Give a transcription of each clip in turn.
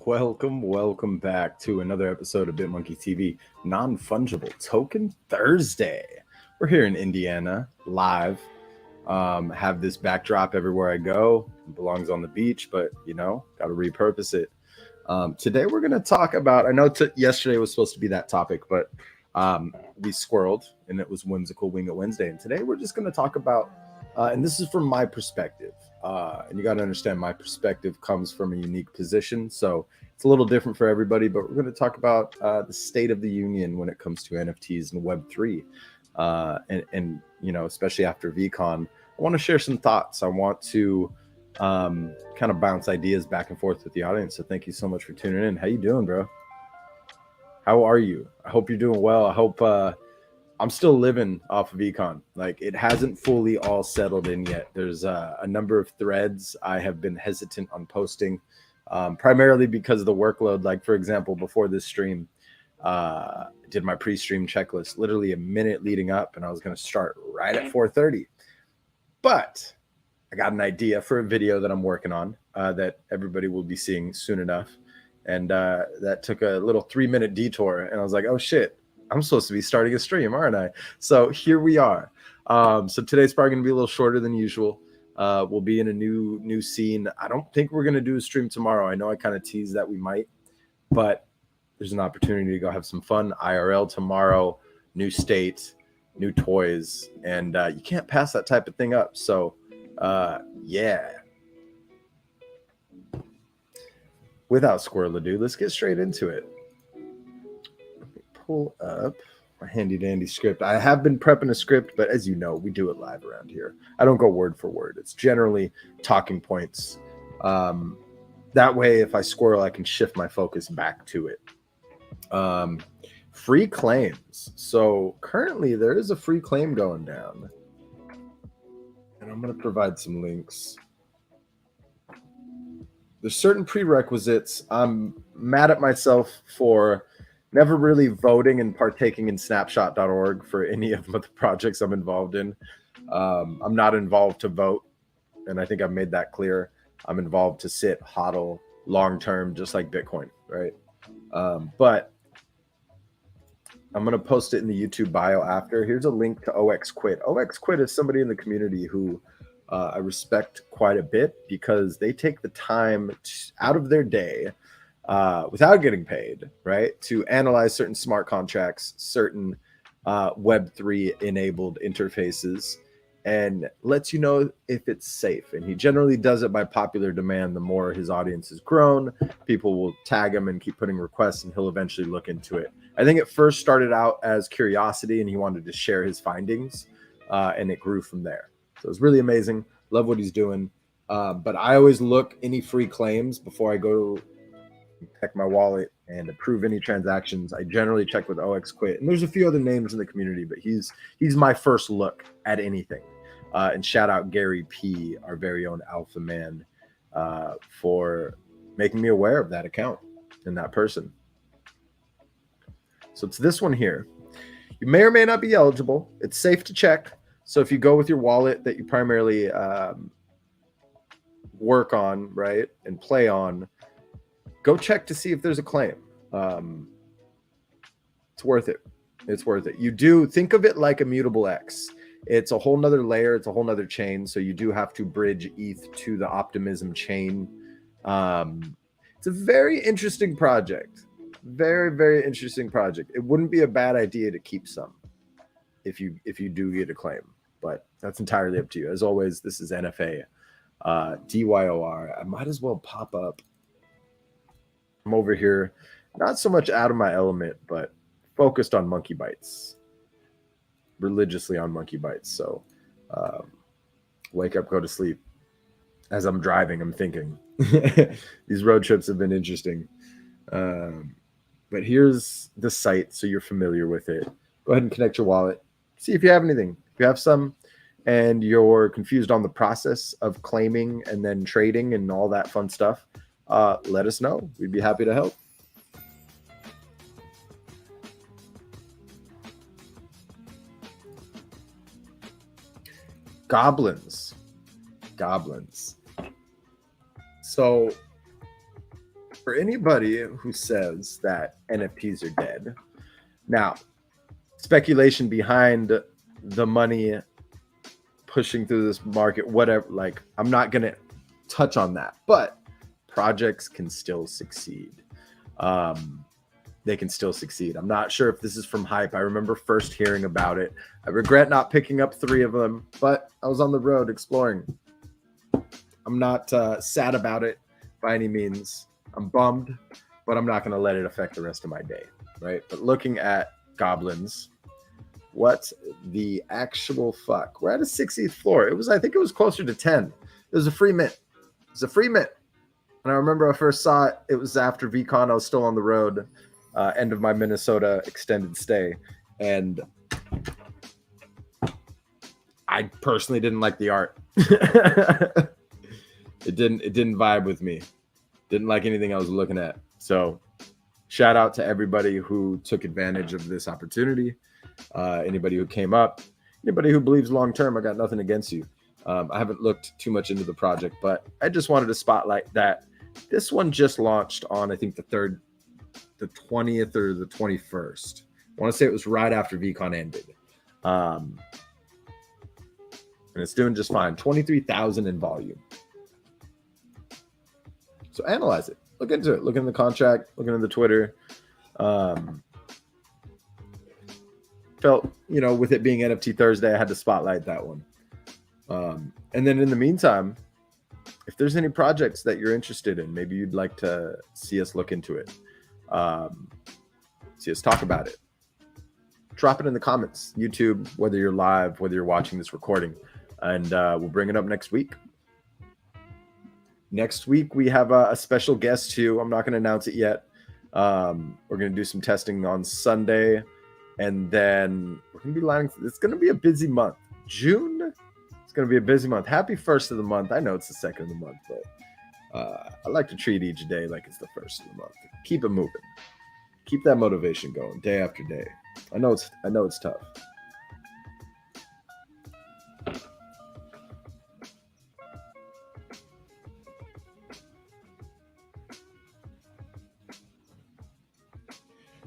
Welcome back to another episode of BitmonkeyTV, Non-Fungible Token Thursday. We're here in Indiana, live. Have this backdrop everywhere I go. It belongs on the beach, but got to repurpose it. Today we're going to talk about, I know yesterday was supposed to be that topic, but we squirreled and it was Whimsical Wing It Wednesday. And today we're just going to talk about, and this is from my perspective. And you got to understand my perspective comes from a unique position. So it's a little different for everybody, but we're going to talk about the state of the union when it comes to NFTs and Web3. And especially after VCon, I want to share some thoughts. I want to kind of bounce ideas back and forth with the audience. So thank you so much for tuning in. How you doing, bro? How are you? I hope you're doing well. I hope I'm still living off of Econ. Like, it hasn't fully all settled in yet. There's a number of threads I have been hesitant on posting, primarily because of the workload. Like, for example, before this stream, did my pre-stream checklist literally a minute leading up, and I was going to start right at 4:30. But I got an idea for a video that I'm working on that everybody will be seeing soon enough. And that took a little 3-minute detour, and I was like, oh shit, I'm supposed to be starting a stream, aren't I? So here we are. So today's probably going to be a little shorter than usual. We'll be in a new scene. I don't think we're going to do a stream tomorrow. I know I kind of teased that we might, but there's an opportunity to go have some fun. IRL tomorrow, new state, new toys, and you can't pass that type of thing up. So yeah. Without squirrel ado, let's get straight into it. Pull up my handy dandy script. I have been prepping a script, but as you know, we do it live around here. I don't go word for word. It's generally talking points. That way, if I squirrel, I can shift my focus back to it. Free claims. So currently there is a free claim going down, and I'm going to provide some links. There's certain prerequisites. I'm mad at myself for never really voting and partaking in snapshot.org for any of the projects I'm involved in. I'm not involved to vote, and I think I've made that clear. I'm involved to sit, hodl, long-term, just like Bitcoin, right? But I'm going to post it in the YouTube bio after. Here's a link to OXQuit. OXQuit is somebody in the community who I respect quite a bit, because they take the time out of their day without getting paid, right, to analyze certain smart contracts, certain Web3 enabled interfaces, and lets you know if it's safe. And he generally does it by popular demand. The more his audience has grown, people will tag him and keep putting requests, and he'll eventually look into it. I think it first started out as curiosity, and he wanted to share his findings, and it grew from there. So it's really amazing. Love what he's doing. But I always look any free claims before I go check my wallet and approve any transactions. I generally check with OXQuit, and there's a few other names in the community, but he's my first look at anything. And shout out Gary P, our very own alpha man, for making me aware of that account and that person. So it's this one here. You may or may not be eligible. It's safe to check. So if you go with your wallet that you primarily work on, right, and play on, go check to see if there's a claim. It's worth it. It's worth it. You do think of it like Immutable X. It's a whole nother layer. It's a whole nother chain. So you do have to bridge ETH to the Optimism chain. It's a very interesting project. Very, very interesting project. It wouldn't be a bad idea to keep some if you do get a claim, but that's entirely up to you. As always, this is NFA, DYOR. I might as well pop up. I'm over here, not so much out of my element, but focused on monkey bites, religiously on monkey bites. So wake up, go to sleep. As I'm driving, I'm thinking. These road trips have been interesting. But here's the site, so you're familiar with it. Go ahead and connect your wallet. See if you have anything. If you have some and you're confused on the process of claiming and then trading and all that fun stuff, let us know. We'd be happy to help. Goblins. So for anybody who says that NFTs are dead, now speculation behind the money pushing through this market, whatever, like I'm not gonna touch on that, but projects can still succeed. They can still succeed. I'm not sure if this is from hype. I remember first hearing about it. I regret not picking up 3 of them, but I was on the road exploring. I'm not sad about it by any means. I'm bummed, but I'm not going to let it affect the rest of my day, right? But looking at goblins, what the actual fuck? We're at a 60th floor. I think it was closer to 10. It was a free mint. It's a free mint. And I remember I first saw it. It was after VCon. I was still on the road, end of my Minnesota extended stay. And I personally didn't like the art. It didn't vibe with me. Didn't like anything I was looking at. So shout out to everybody who took advantage of this opportunity. Anybody who came up, anybody who believes long term, I got nothing against you. I haven't looked too much into the project, but I just wanted to spotlight that this one just launched on, I think, the 20th or the 21st. I want to say it was right after VCon ended. And it's doing just fine. 23,000 in volume. So analyze it. Look into it. Look into the contract. Look into the Twitter. Felt, with it being NFT Thursday, I had to spotlight that one. And then in the meantime, if there's any projects that you're interested in, maybe you'd like to see us look into it, see us talk about it, drop it in the comments, YouTube, whether you're live, whether you're watching this recording, and we'll bring it up next week. Next week, we have a special guest too. I'm not going to announce it yet. We're going to do some testing on Sunday, and then we're going to be lining. It's going to be a busy month. June, it's going to be a busy month. Happy first of the month. I know it's the second of the month, but I like to treat each day like it's the first of the month. Keep it moving. Keep that motivation going day after day. I know it's tough.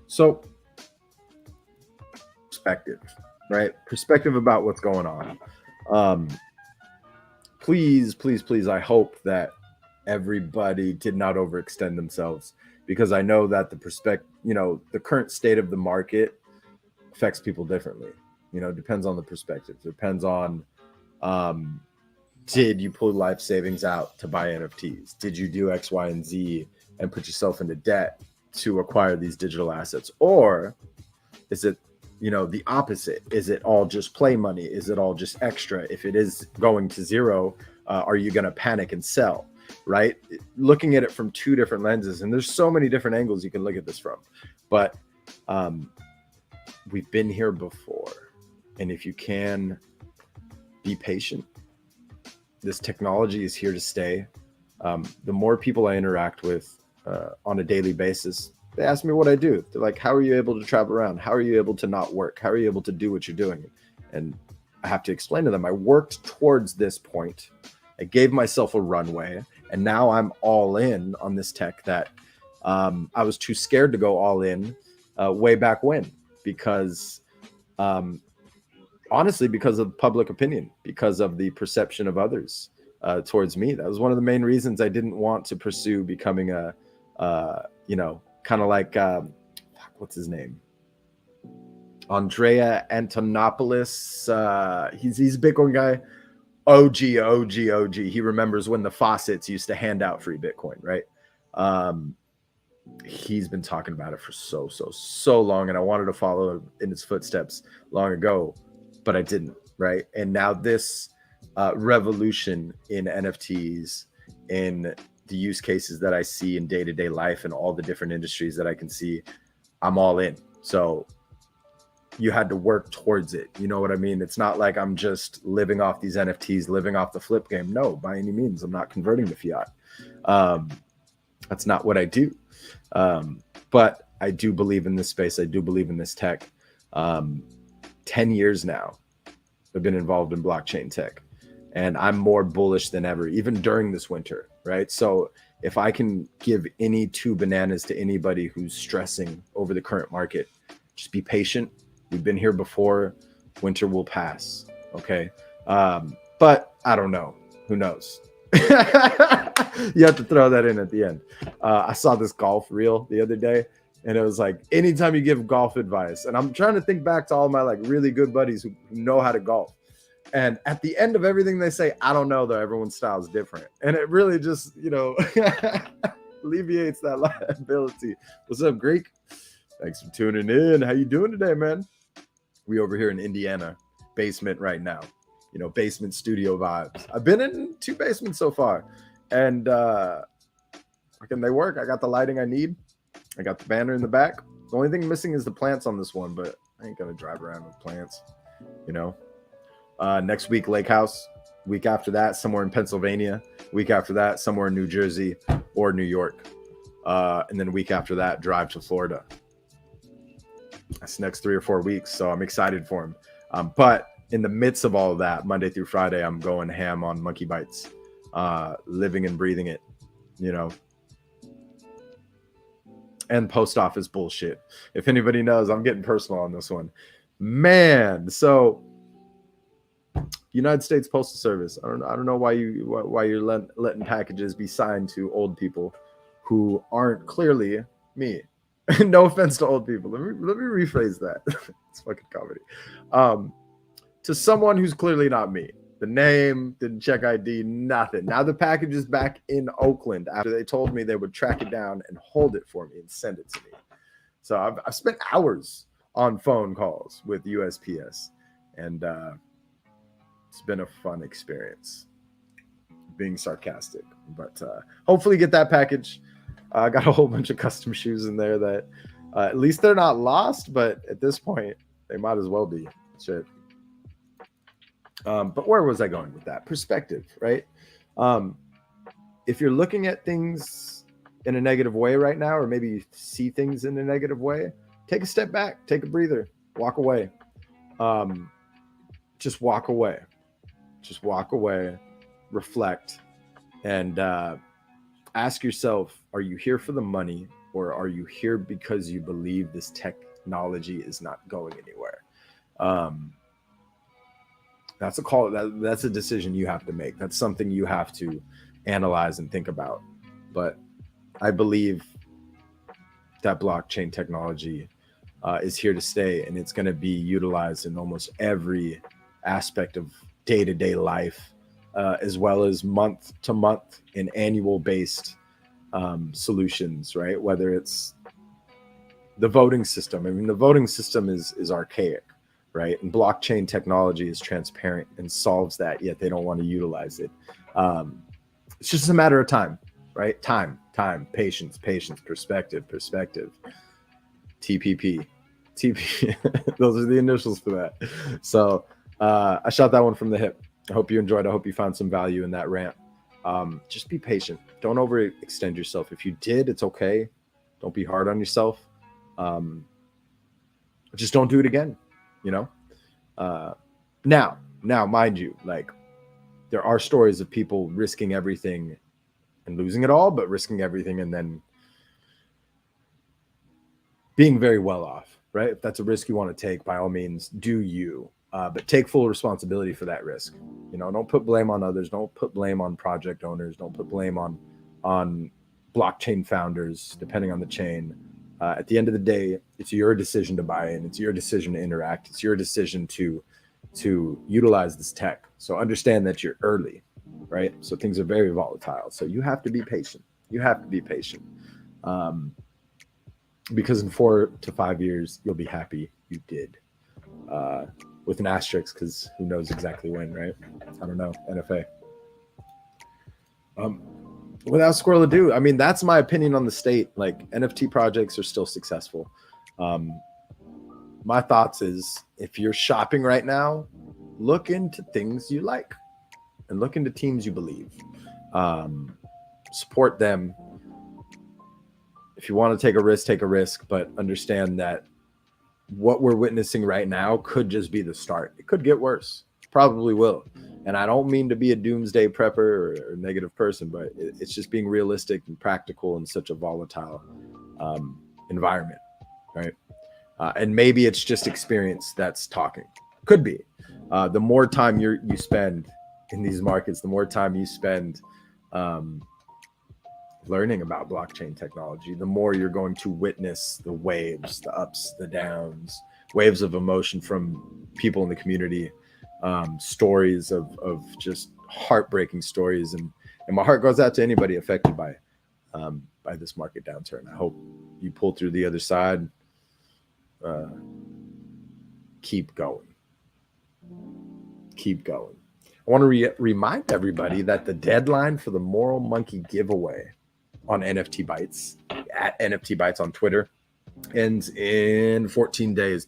So, perspective, right? Perspective about what's going on. Please, I hope that everybody did not overextend themselves, because I know that the current state of the market affects people differently. Depends on the perspective. Depends on, did you pull life savings out to buy NFTs? Did you do X, Y, and Z and put yourself into debt to acquire these digital assets? Or is it, the opposite? Is it all just play money? Is it all just extra? If it is going to zero, are you going to panic and sell? Right? Looking at it from 2 different lenses, and there's so many different angles you can look at this from, but we've been here before. And if you can be patient, this technology is here to stay. The more people I interact with on a daily basis, they ask me what I do. They're like, how are you able to travel around? How are you able to not work? How are you able to do what you're doing? And I have to explain to them, I worked towards this point. I gave myself a runway, and now I'm all in on this tech that I was too scared to go all in way back when, because honestly, because of public opinion, because of the perception of others towards me. That was one of the main reasons I didn't want to pursue becoming a, kind of like, what's his name? Andrea Antonopoulos. He's a Bitcoin guy. OG. He remembers when the faucets used to hand out free Bitcoin, right? He's been talking about it for so long, and I wanted to follow in his footsteps long ago, but I didn't, right? And now this revolution in NFTs, in the use cases that I see in day-to-day life and all the different industries that I can see, I'm all in. So you had to work towards it. You know what I mean? It's not like I'm just living off these NFTs, living off the flip game. No, by any means. I'm not converting to fiat. That's not what I do. But I do believe in this space. I do believe in this tech. 10 years now, I've been involved in blockchain tech, and I'm more bullish than ever, even during this winter, right? So if I can give any two bananas to anybody who's stressing over the current market, just be patient. We've been here before. Winter will pass. Okay. But I don't know. Who knows? You have to throw that in at the end. I saw this golf reel the other day, and it was like, anytime you give golf advice, and I'm trying to think back to all my like really good buddies who know how to golf. And at the end of everything they say, I don't know though, everyone's style is different. And it really just, alleviates that liability. What's up, Greek? Thanks for tuning in. How you doing today, man? We over here in Indiana, basement right now. Basement studio vibes. I've been in 2 basements so far. And they work. I got the lighting I need. I got the banner in the back. The only thing missing is the plants on this one, but I ain't gonna drive around with plants, Next week, Lake House. Week after that, somewhere in Pennsylvania. Week after that, somewhere in New Jersey or New York. And then week after that, drive to Florida. That's the next 3 or 4 weeks, so I'm excited for him. But in the midst of all of that, Monday through Friday, I'm going ham on Monkey Bites, living and breathing it, And post office bullshit. If anybody knows, I'm getting personal on this one. Man, so United States Postal Service. I don't know why you're letting packages be signed to old people who aren't clearly me. No offense to old people. Let me rephrase that. It's fucking comedy. To someone who's clearly not me. The name, didn't check ID, nothing. Now the package is back in Oakland after they told me they would track it down and hold it for me and send it to me. So I've spent hours on phone calls with USPS, and it's been a fun experience. Being sarcastic, but hopefully get that package. I got a whole bunch of custom shoes in there that at least they're not lost, but at this point they might as well be. Shit. But where was I going with that? Perspective, right? If you're looking at things in a negative way right now, or maybe you see things in a negative way, take a step back, take a breather, walk away. Just walk away. Just walk away, reflect, and ask yourself, are you here for the money, or are you here because you believe this technology is not going anywhere? That's a call. That's a decision you have to make. That's something you have to analyze and think about. But I believe that blockchain technology is here to stay, and it's going to be utilized in almost every aspect of day-to-day life, as well as month-to-month and annual-based solutions, right? Whether it's the voting system. I mean, the voting system is archaic, right? And blockchain technology is transparent and solves that, yet they don't want to utilize it. It's just a matter of time, right? Time, patience, perspective. TPP. Those are the initials for that. So I shot that one from the hip. I hope you enjoyed. I hope you found some value in that rant. Just be patient. Don't overextend yourself. If you did, it's okay. Don't be hard on yourself. Just don't do it again. Now, mind you, like, there are stories of people risking everything and losing it all, but risking everything and then being very well off, right? If that's a risk you want to take, by all means, do you, but take full responsibility for that risk. Don't put blame on others. Don't put blame on project owners. Don't put blame on blockchain founders, depending on the chain. At the end of the day, it's your decision to buy in. It's your decision to interact. It's your decision to utilize this tech. So understand that you're early, right? So things are very volatile. So you have to be patient. Because in 4 to 5 years, you'll be happy you did. With an asterisk, because who knows exactly when, right? I don't know. NFA. Without squirrel ado, I mean, that's my opinion on the state. Like, NFT projects are still successful. My thoughts is, if you're shopping right now, look into things you like and look into teams you believe. Support them. If you want to take a risk, but understand that what we're witnessing right now could just be the start. It could get worse. Probably will. And I don't mean to be a doomsday prepper or negative person, but it's just being realistic and practical in such a volatile environment, right? And maybe it's just experience that's talking. Could be. The more time you spend in these markets, the more time you spend learning about blockchain technology, the more you're going to witness the waves, the ups, the downs, waves of emotion from people in the community, stories of just heartbreaking stories. And my heart goes out to anybody affected by this market downturn. I hope you pull through the other side. Keep going. Keep going. I want to remind everybody that the deadline for the Moral Monkey giveaway on NFT Bytes, at NFT Bytes on Twitter, ends in 13 days.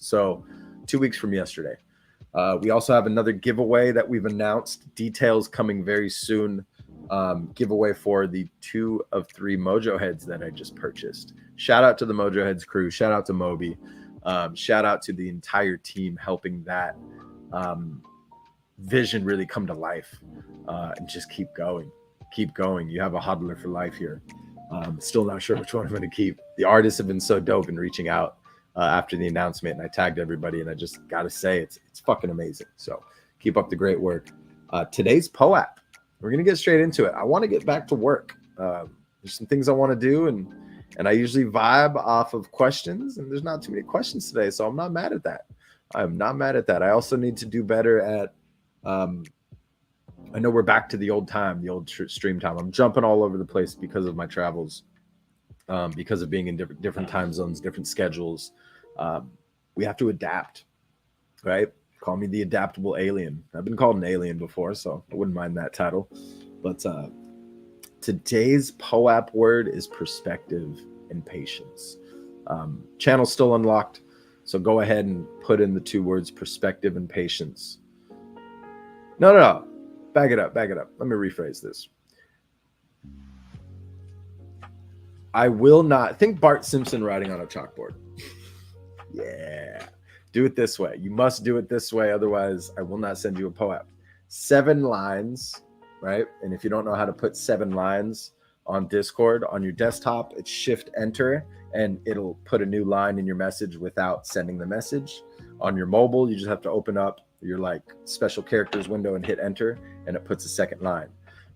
So 2 weeks from yesterday. We also have another giveaway that we've announced. Details coming very soon. Giveaway for the 2 of 3 Mojo Heads that I just purchased. Shout out to the Mojo Heads crew. Shout out to Moby. Shout out to the entire team helping that vision really come to life. And just keep going. Keep going. You have a hodler for life here. Still not sure which one I'm going to keep. The artists have been so dope in reaching out after the announcement, and I tagged everybody, and I just got to say it's fucking amazing. So keep up the great work. Today's POAP, we're going to get straight into it. I want to get back to work. There's some things I want to do, and I usually vibe off of questions, and there's not too many questions today, so I'm not mad at that. I'm not mad at that. I also need to do better at I know we're back to the old time, the old stream time. I'm jumping all over the place because of my travels, because of being in different time zones, different schedules. We have to adapt, right? Call me the adaptable alien. I've been called an alien before, so I wouldn't mind that title. But today's POAP word is perspective and patience. Channel's still unlocked, so go ahead and put in the 2 words perspective and patience. No. Back it up. Let me rephrase this. I will not think Bart Simpson writing on a chalkboard. Yeah. Do it this way. You must do it this way. Otherwise, I will not send you a POAP. 7 lines, right? And if you don't know how to put 7 lines on Discord on your desktop, it's Shift Enter, and it'll put a new line in your message without sending the message. On your mobile, you just have to open up your like special characters window and hit enter, and it puts a second line.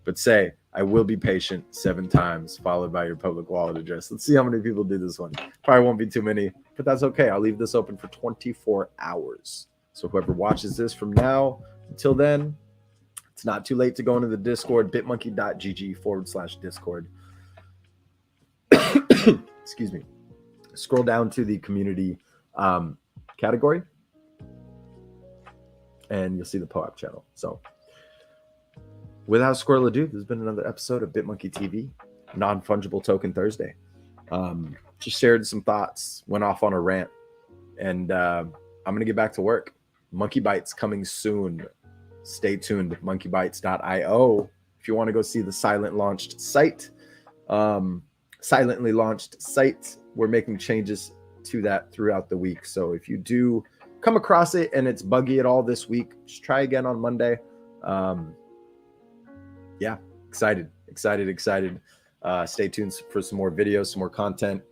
But say, I will be patient 7 times, followed by your public wallet address. Let's see how many people do this one. Probably won't be too many, but that's okay. I'll leave this open for 24 hours. So whoever watches this from now until then, it's not too late to go into the Discord, bitmonkey.gg/Discord. Excuse me. Scroll down to the community category, and you'll see the POAP channel. So without squirrel ado, there's been another episode of BitmonkeyTV, Non-Fungible Token Thursday. Just shared some thoughts, went off on a rant, and I'm going to get back to work. Monkey Bytes coming soon. Stay tuned. monkeybytes.io if you want to go see the silently launched site. We're making changes to that throughout the week. So if you do come across it and it's buggy at all this week, just try again on Monday. Yeah, excited. Stay tuned for some more videos, some more content,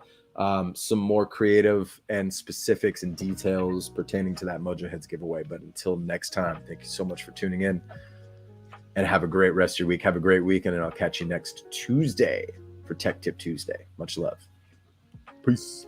some more creative and specifics and details pertaining to that Mojo Heads giveaway. But until next time, thank you so much for tuning in, and have a great rest of your week. Have a great weekend, and I'll catch you next Tuesday for Tech Tip Tuesday. Much love. Peace.